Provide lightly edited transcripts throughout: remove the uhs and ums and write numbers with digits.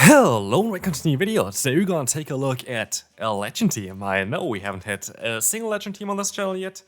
Hello and welcome to the new video. Today we're gonna take a look at a legend team. I know we haven't had a single legend team on this channel yet,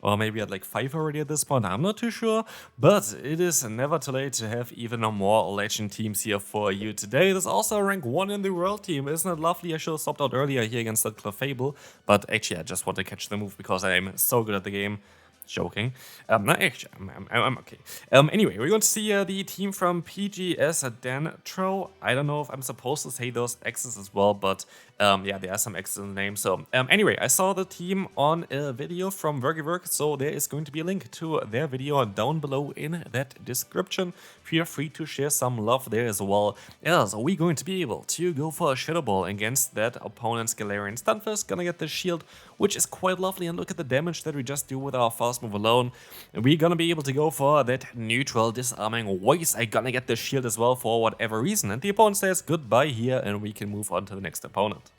or maybe at like 5 already at this point, I'm not too sure, but it is never too late to have even more legend teams here for you today. There's also a rank 1 in the world team, isn't it lovely? I should have stopped out earlier here against that Clefable, but actually I just want to catch the move because I am so good at the game. Joking. No, actually, I'm okay. Anyway, we're going to see the team from PGS Dantro. I don't know if I'm supposed to say those X's as well, but yeah, there are some X's in the name. So anyway, I saw the team on a video from Broguiere, so there is going to be a link to their video down below in that description. Feel free to share some love there as well. Else, are we going to be able to go for a Shadow Ball against that opponent's Galarian Stunfisk? Gonna get the shield, which is quite lovely, and look at the damage that we just do with our fast move alone. We're gonna be able to go for that neutral disarming voice. I'm gonna get the shield as well for whatever reason, and the opponent says goodbye here, and we can move on to the next opponent.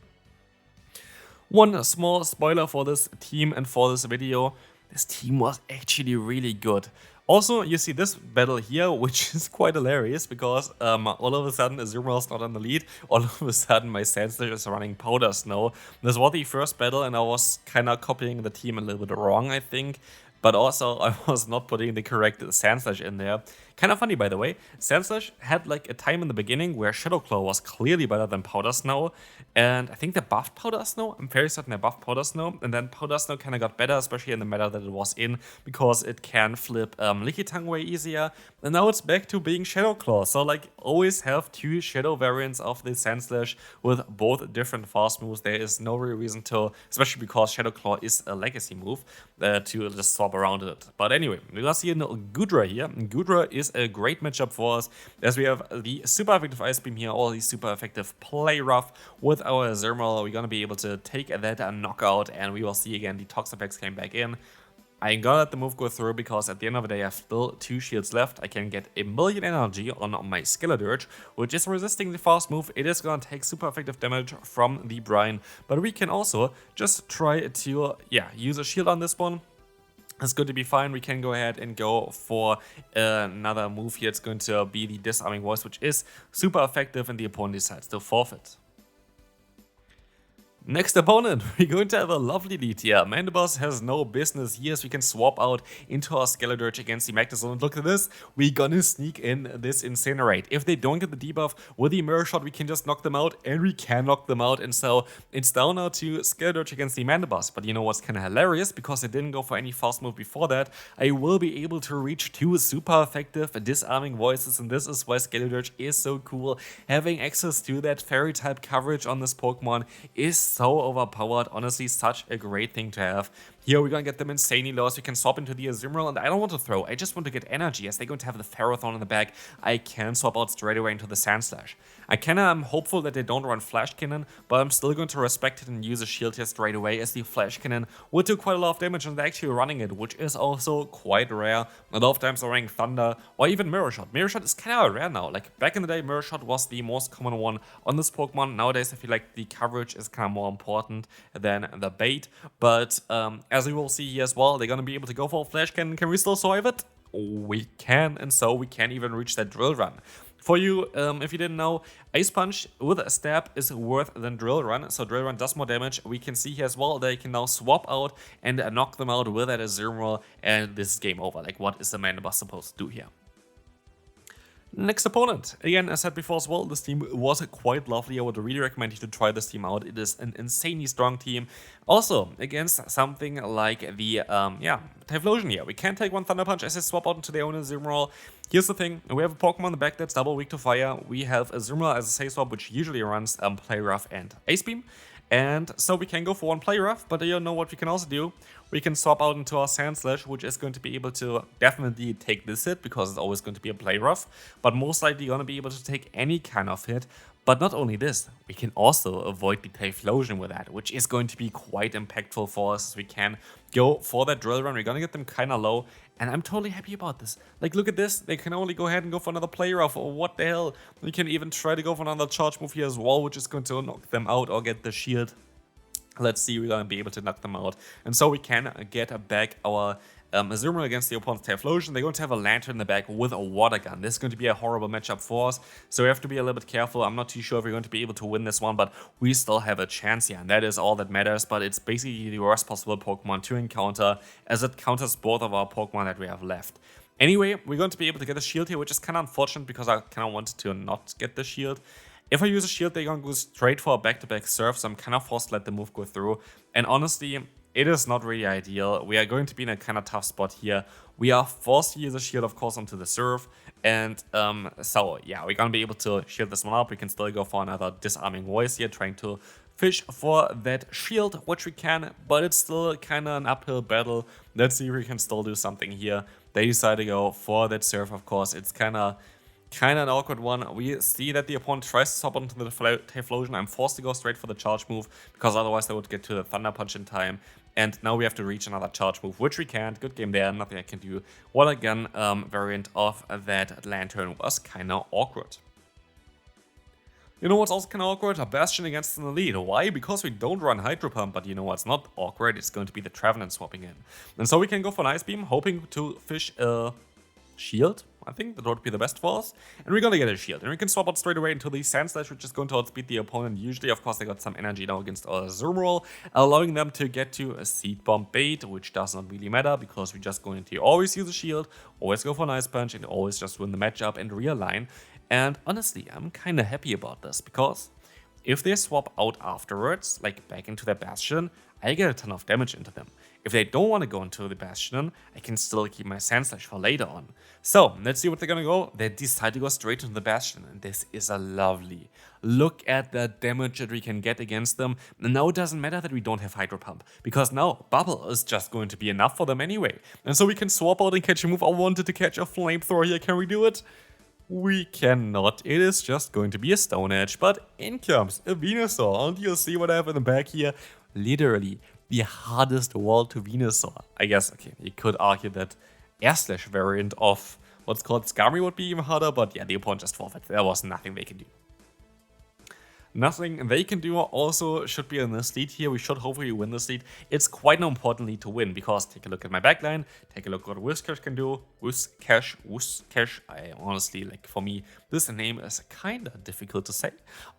One small spoiler for this team and for this video: this team was actually really good. Also, you see this battle here, which is quite hilarious because all of a sudden Azumarill is not on the lead. All of a sudden my Sandslash is running Powder Snow. This was the first battle and I was kind of copying the team a little bit wrong, I think. But also I was not putting the correct Sandslash in there. Kind of funny, by the way. Sandslash had like a time in the beginning where Shadow Claw was clearly better than Powder Snow. And I think they buffed Powder Snow. I'm very certain they buffed Powder Snow. And then Powder Snow kind of got better, especially in the meta that it was in, because it can flip LilyKatchum way easier. And now it's back to being Shadow Claw. So like always have two Shadow variants of the Sandslash with both different fast moves. There is no real reason to, especially because Shadow Claw is a legacy move, to just swap around it. But anyway, we're gonna see Goodra here. Goodra is a great matchup for us, as we have the super effective Ice Beam here, all the super effective Play Rough with our Azumarill. We're gonna be able to take that knockout, and we will see again the Toxapex came back in. I ain't gonna let the move go through because at the end of the day I have still 2 shields left. I can get a million energy on my Skeledirge, which is resisting the fast move. It is gonna take super effective damage from the Brine, but we can also just try to use a shield on this one. It's going to be fine. We can go ahead and go for another move here. It's going to be the Disarming Voice, which is super effective, and the opponent decides to forfeit. Next opponent, we're going to have a lovely lead here. Mandibus has no business here, so we can swap out into our Skeledirge against the Magnezone. And look at this, we're gonna sneak in this Incinerate. If they don't get the debuff with the Mirror Shot, we can just knock them out, and we can knock them out. And so it's down now to Skeledirge against the Mandibus. But you know what's kind of hilarious? Because I didn't go for any fast move before that, I will be able to reach 2 super effective Disarming Voices, and this is why Skeledirge is so cool. Having access to that Fairy type coverage on this Pokemon is so overpowered. Honestly, such a great thing to have. Here we're gonna get them insanely low, so we can swap into the Azumarill, and I don't want to throw, I just want to get energy. As they're going to have the Ferrothorn in the back, I can swap out straight away into the Sandslash. I am hopeful that they don't run Flash Cannon, but I'm still going to respect it and use a shield here straight away, as the Flash Cannon would do quite a lot of damage, and they're actually running it, which is also quite rare. A lot of times they're running Thunder or even Mirror Shot. Mirror Shot is kind of rare now. Like back in the day, Mirror Shot was the most common one on this Pokemon. Nowadays I feel like the coverage is kind of more important than the bait, but as we will see here as well, they're gonna be able to go for a Flash Cannon. Can we still survive it? We can, and so we can even reach that Drill Run. For you, if you didn't know, Ice Punch with a stab is worse than Drill Run, so Drill Run does more damage. We can see here as well they can now swap out and knock them out with that Azumarill, and this is game over. Like, what is the Mandibus supposed to do here? Next opponent. Again, as I said before as well, this team was quite lovely. I would really recommend you to try this team out. It is an insanely strong team. Also, against something like the, Typhlosion here. We can take one Thunder Punch as they swap out into their own Azumarill. Here's the thing, we have a Pokemon in the back that's double weak to fire. We have Azumarill as a Safe Swap, which usually runs Play Rough and Ice Beam. And so we can go for one Play Rough, but you know what we can also do? We can swap out into our Sandslash, which is going to be able to definitely take this hit, because it's always going to be a Play Rough, but most likely going to be able to take any kind of hit. But not only this, we can also avoid the Typhlosion with that, which is going to be quite impactful for us. We can go for that Drill Run. We're going to get them kind of low, and I'm totally happy about this. Like, look at this. They can only go ahead and go for another Play Rough, or what the hell. We can even try to go for another Charge move here as well, which is going to knock them out or get the shield. Let's see, we're going to be able to knock them out. And so we can get back our Azumarill against the opponent's Typhlosion. They're going to have a Lantern in the back with a Water Gun. This is going to be a horrible matchup for us, so we have to be a little bit careful. I'm not too sure if we're going to be able to win this one, but we still have a chance here, and that is all that matters. But it's basically the worst possible Pokemon to encounter, as it counters both of our Pokemon that we have left. Anyway, we're going to be able to get a shield here, which is kind of unfortunate because I kind of wanted to not get the shield. If I use a shield, they're going to go straight for a back-to-back surf, so I'm kind of forced to let the move go through. And honestly, it is not really ideal. We are going to be in a kind of tough spot here. We are forced to use a shield, of course, onto the surf. And so, yeah, we're going to be able to shield this one up. We can still go for another Disarming Voice here, trying to fish for that shield, which we can, but it's still kind of an uphill battle. Let's see if we can still do something here. They decide to go for that surf, of course. It's kind of an awkward one. We see that the opponent tries to swap onto the Typhlosion. I'm forced to go straight for the charge move, because otherwise they would get to the Thunder Punch in time. And now we have to reach another charge move, which we can't. Good game there, nothing I can do. Water Gun variant of that Lantern was kind of awkward. You know what's also kind of awkward? A Bastion against an Elite. Why? Because we don't run Hydro Pump, but you know what's not awkward? It's going to be the Trevenant swapping in. And so we can go for an Ice Beam, hoping to fish a shield. I think that would be the best for us. And we're going to get a shield. And we can swap out straight away into the Sand Slash, which is going to outspeed the opponent. Usually, of course, they got some energy now against our Azumarill, allowing them to get to a Seed Bomb bait, which does not really matter because we're just going to always use a shield, always go for an Ice Punch, and always just win the matchup and realign. And honestly, I'm kind of happy about this, because if they swap out afterwards, like back into their Bastion, I get a ton of damage into them. If they don't want to go into the Bastion, I can still keep my Sand Slash for later on. So, let's see what they're gonna go. They decide to go straight into the Bastion, and this is a lovely. Look at the damage that we can get against them. And now it doesn't matter that we don't have Hydro Pump, because now Bubble is just going to be enough for them anyway. And so we can swap out and catch a move. I wanted to catch a Flamethrower here, can we do it? We cannot. It is just going to be a Stone Edge, but in comes a Venusaur, and you'll see what I have in the back here. Literally, the hardest wall to Venusaur. I guess, okay, you could argue that Air Slash variant of what's called Skarmory would be even harder, but yeah, the opponent just forfeit. There was nothing they could do. Nothing they can do also should be in this lead here. We should hopefully win this lead. It's quite an important lead to win, because take a look at my backline, take a look at what Whiscash can do. Whiscash, I honestly, like, for me, this name is kind of difficult to say.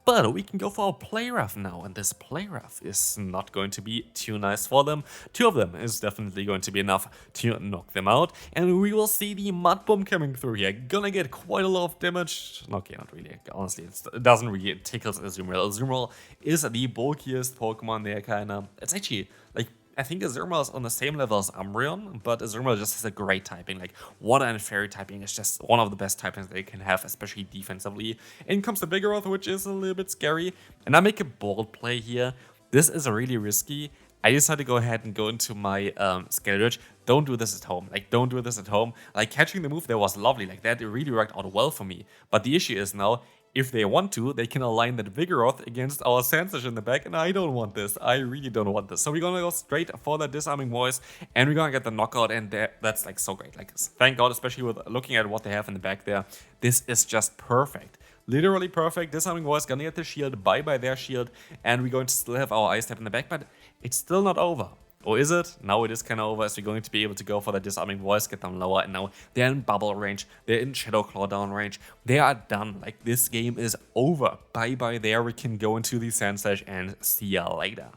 But we can go for a Play Rough now, and this Play Rough is not going to be too nice for them. Two of them is definitely going to be enough to knock them out, and we will see the Mud Bomb coming through here. Gonna get quite a lot of damage. Okay, not really. Honestly, it doesn't really tickle Azumarill. Azumarill is the bulkiest Pokemon there, kinda. It's actually, like, I think Azumarill is on the same level as Umbreon, but Azumarill just has a great typing. Like, Water and Fairy typing is just one of the best typings they can have, especially defensively. In comes the Vigoroth, which is a little bit scary. And I make a bold play here. This is really risky. I decided to go ahead and go into my Skeletorch. Don't do this at home. Like, don't do this at home. Like, catching the move there was lovely. Like, that really worked out well for me. But the issue is now, if they want to, they can align that Vigoroth against our Sand Slash in the back, and I don't want this. I really don't want this. So we're gonna go straight for the Disarming Voice, and we're gonna get the knockout, and that's like so great. Like, thank God, especially with looking at what they have in the back there. This is just perfect. Literally perfect. Disarming Voice gonna get the shield, bye-bye their shield, and we're going to still have our Ice Step in the back, but it's still not over. Or is it? Now it is kind of over, as we're going to be able to go for the Disarming Voice, get them lower, and now they're in Bubble range, they're in Shadow Claw down range, they are done. Like, this game is over. Bye-bye there, we can go into the Sand Slash and see ya later.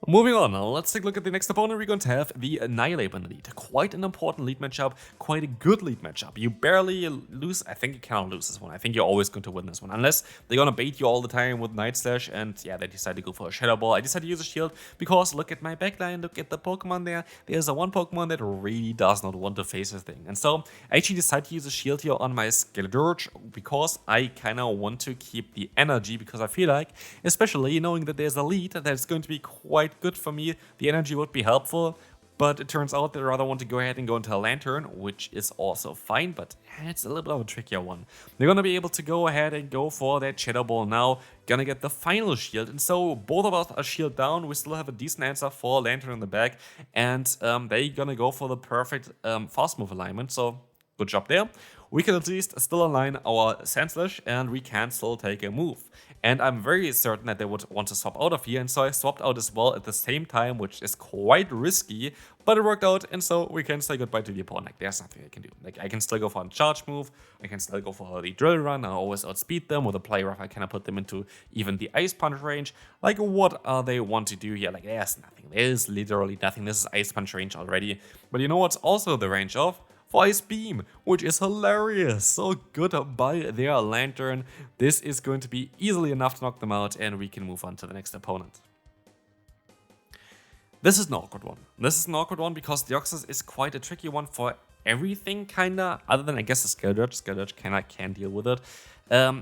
Moving on, now let's take a look at the next opponent. We're going to have the Annihilate in the lead. Quite an important lead matchup, quite a good lead matchup. You barely lose. I think you cannot lose this one. I think you're always going to win this one, unless they're going to bait you all the time with Night Slash, and yeah, they decide to go for a Shadow Ball. I decided to use a shield because look at my backline, look at the Pokemon there. There's a one Pokemon that really does not want to face this thing. And so I actually decided to use a shield here on my Skeletorch because I kind of want to keep the energy, because I feel like, especially knowing that there's a lead, that's going to be quite good for me. The energy would be helpful, but it turns out that I rather want to go ahead and go into a Lantern, which is also fine, but it's a little bit of a trickier one. They're going to be able to go ahead and go for that Shadow Ball now, gonna get the final shield, and so both of us are shield down. We still have a decent answer for Lantern in the back, and they're gonna go for the perfect fast move alignment, so good job there. we can at least still align our Sandslash and we can still take a move. And I'm very certain that they would want to swap out of here, and so I swapped out as well at the same time, which is quite risky, but it worked out, and so we can say goodbye to the opponent. Like, there's nothing I can do. Like, I can still go for a charge move, I can still go for the drill run, I always outspeed them. With a play rough, I cannot put them into even the ice punch range. Like, what are they want to do here? Like, there's nothing. There's literally nothing. This is ice punch range already. But you know what's also the range of? For Ice Beam, which is hilarious. So goodbye their Lantern. This is going to be easily enough to knock them out, and we can move on to the next opponent. This is an awkward one. This is an awkward one because Deoxys is quite a tricky one for everything, kinda, other than, I guess, the Skeldurge. Skeldurge can deal with it.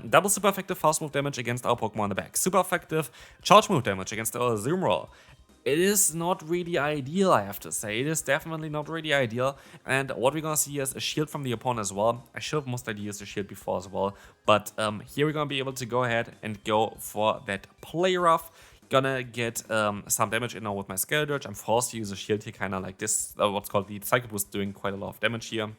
Double super effective fast move damage against our Pokemon in the back. Super effective charge move damage against our Azumarill. It is not really ideal, I have to say. It is definitely not really ideal. And what we're gonna see is a shield from the opponent as well. I should have most likely used a shield before as well. But here we're gonna be able to go ahead and go for that play rough. Gonna get some damage in now with my Skeldurge. I'm forced to use a shield here, kind of like this. What's called the Psychic Boost, doing quite a lot of damage here.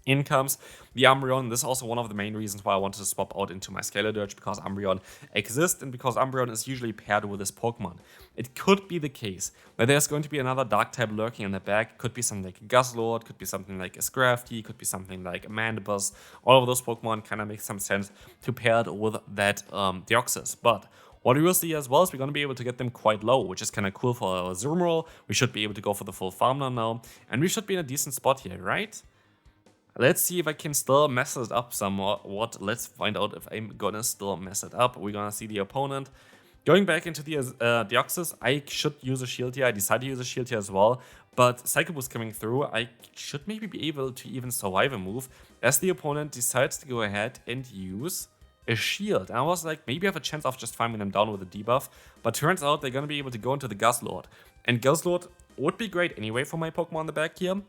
In comes the Umbreon. This is also one of the main reasons why I wanted to swap out into my Skeldurge, because Umbreon exists and because Umbreon is usually paired with this Pokemon. It could be the case that there's going to be another Dark type lurking in the back. Could be something like a Guzzlord, could be something like a Scrafty, could be something like a Mandibus. All of those Pokemon kind of make some sense to pair it with that Deoxys. But what we will see as well is we're going to be able to get them quite low, which is kind of cool for our Azumarill. We should be able to go for the full Farmer now, and we should be in a decent spot here, right? Let's see if I can still mess it up somewhat. Let's find out if I'm gonna still mess it up. We're gonna see the opponent. Going back into the Deoxys, I should use a shield here. I decided to use a shield here as well. But Psycho Boost coming through, I should maybe be able to even survive a move, as the opponent decides to go ahead and use a shield. And I was like, maybe I have a chance of just farming them down with a debuff. But turns out they're gonna be able to go into the Guzzlord. And Guzzlord would be great anyway for my Pokemon in the back here.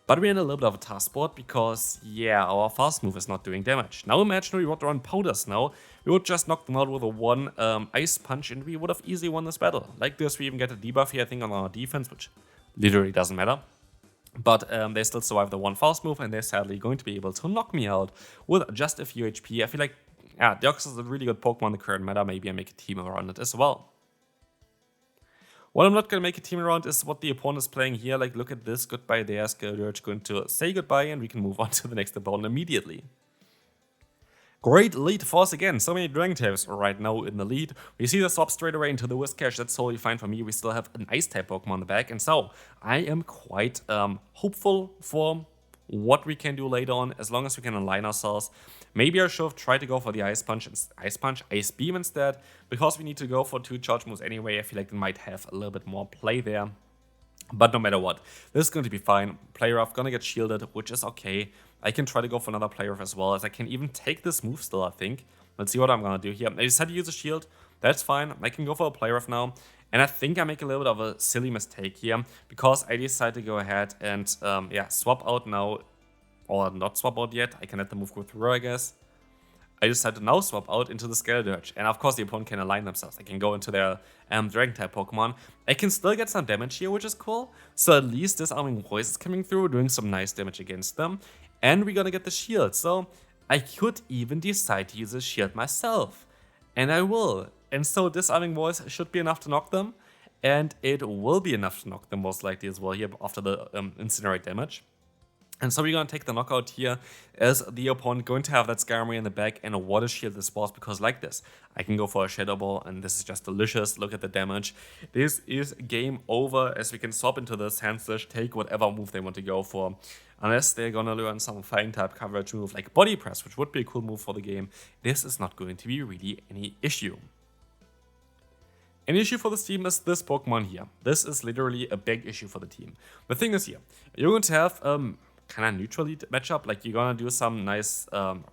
But we're in a little bit of a tough spot because, yeah, our fast move is not doing damage. Now imagine we would run Powders now. We would just knock them out with a one Ice Punch and we would have easily won this battle. Like this, we even get a debuff here, I think, on our defense, which literally doesn't matter. But they still survive the one fast move, and they're sadly going to be able to knock me out with just a few HP. I feel like, yeah, Deoxys is a really good Pokemon in the current meta. Maybe I make a team around it as well. What I'm not going to make a team around is what the opponent is playing here. Like, look at this. Goodbye there. Skeldurge going to say goodbye, and we can move on to the next opponent immediately. Great lead for us again. So many Dragon types right now in the lead. We see the swap straight away into the Whiscash. That's totally fine for me. We still have an Ice type Pokemon in the back. And so I am quite hopeful for what we can do later on, as long as we can align ourselves. Maybe I should have tried to go for the Ice Beam instead, because we need to go for 2 charge moves anyway. I feel like they might have a little bit more play there. But no matter what, this is going to be fine. Play rough, gonna get shielded, which is okay. I can try to go for another play rough as well, as I can even take this move still, I think. Let's see what I'm gonna do here. I decided to use a shield. That's fine. I can go for a play rough now. And I think I make a little bit of a silly mistake here, because I decide to go ahead and yeah, swap out now. Or not swap out yet. I can let the move go through, I guess. I decide to now swap out into the Skeldurge. And of course the opponent can align themselves. I can go into their Dragon type Pokemon. I can still get some damage here, which is cool. So at least Disarming Voice is coming through, doing some nice damage against them. And we're gonna get the shield. So I could even decide to use a shield myself. And I will. And so Disarming Voice should be enough to knock them. And it will be enough to knock them most likely as well here after the Incinerate damage. And so we're going to take the knockout here, as the opponent going to have that Skarmory in the back, and a Water Shield this was, because like this, I can go for a Shadow Ball, and this is just delicious. Look at the damage. This is game over, as we can swap into the Sandslash, take whatever move they want to go for. Unless they're going to learn some Flying type coverage move like Body Press, which would be a cool move for the game, this is not going to be really any issue. An issue for this team is this Pokemon here. This is literally a big issue for the team. The thing is here, you're going to have kind of neutral lead matchup. Like, you're gonna do some nice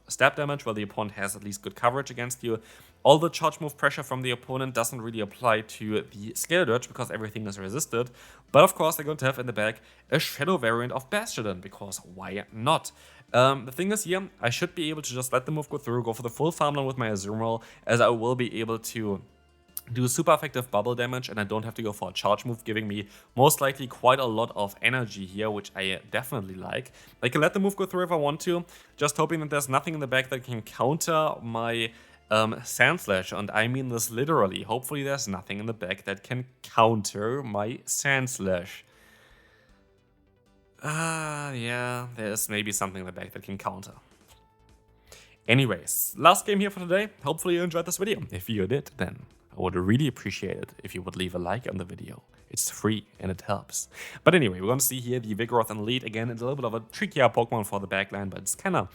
stab damage where the opponent has at least good coverage against you. All the charge move pressure from the opponent doesn't really apply to the Skeldurge because everything is resisted. But of course, they're going to have in the back a Shadow variant of Bastiodon, because why not? The thing is here, I should be able to just let the move go through, go for the full Farmland with my Azumarill, as I will be able to do super effective bubble damage, and I don't have to go for a charge move, giving me most likely quite a lot of energy here, which I definitely like. I can let the move go through if I want to, just hoping that there's nothing in the back that can counter my Sand Slash, and I mean this literally. Hopefully there's nothing in the back that can counter my Sand Slash. Yeah, there's maybe something in the back that can counter. Anyways, last game here for today. Hopefully you enjoyed this video. If you did, then I would really appreciate it if you would leave a like on the video. It's free and it helps. But anyway, we're going to see here the Vigoroth and Lead again. It's a little bit of a trickier Pokemon for the backline, but it's kind of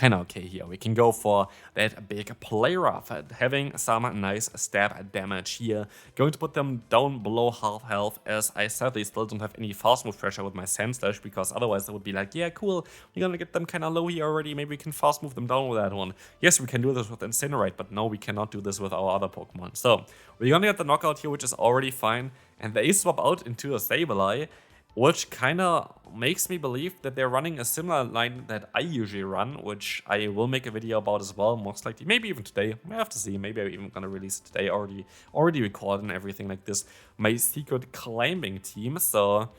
okay here. We can go for that big play rough, having some nice stab damage here. Going to put them down below half health, as I sadly still don't have any fast move pressure with my Sand Slash, because otherwise I would be like, yeah, cool, we're gonna get them kind of low here already, maybe we can fast move them down with that one. Yes, we can do this with Incinerate, but no, we cannot do this with our other Pokemon. So we're gonna get the knockout here, which is already fine, and they swap out into a Sableye, which kind of makes me believe that they're running a similar line that I usually run, which I will make a video about as well, most likely, maybe even today. I have to see, maybe I'm even gonna release it today, already recorded and everything like this, my secret climbing team, so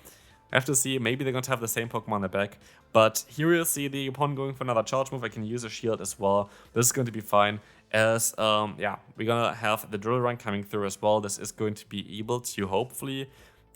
I have to see, maybe they're going to have the same Pokemon in the back. But here you'll see the opponent going for another charge move. I can use a shield as well. This is going to be fine, as, yeah, we're going to have the Drill Run coming through as well. This is going to be able to hopefully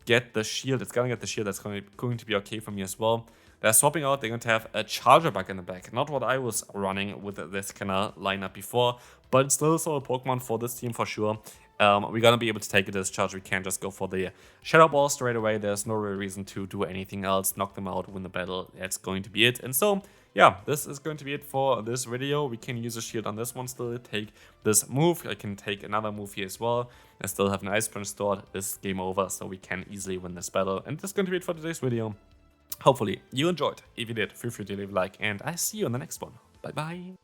get the shield. It's going to get the shield. That's going to be okay for me as well. They're swapping out. They're going to have a Charger Bug in the back. Not what I was running with this kind of lineup before, but it's still a solid Pokemon for this team for sure. We're gonna be able to take a discharge. We can't just go for the Shadow Ball straight away. There's no real reason to do anything else. Knock them out, win the battle. That's going to be it. And so, yeah, this is going to be it for this video. We can use a shield on this one still. Take this move. I can take another move here as well. I still have an Ice Punch stored. This is game over, so we can easily win this battle. And this is going to be it for today's video. Hopefully you enjoyed. If you did, feel free to leave a like, and I see you on the next one. Bye bye.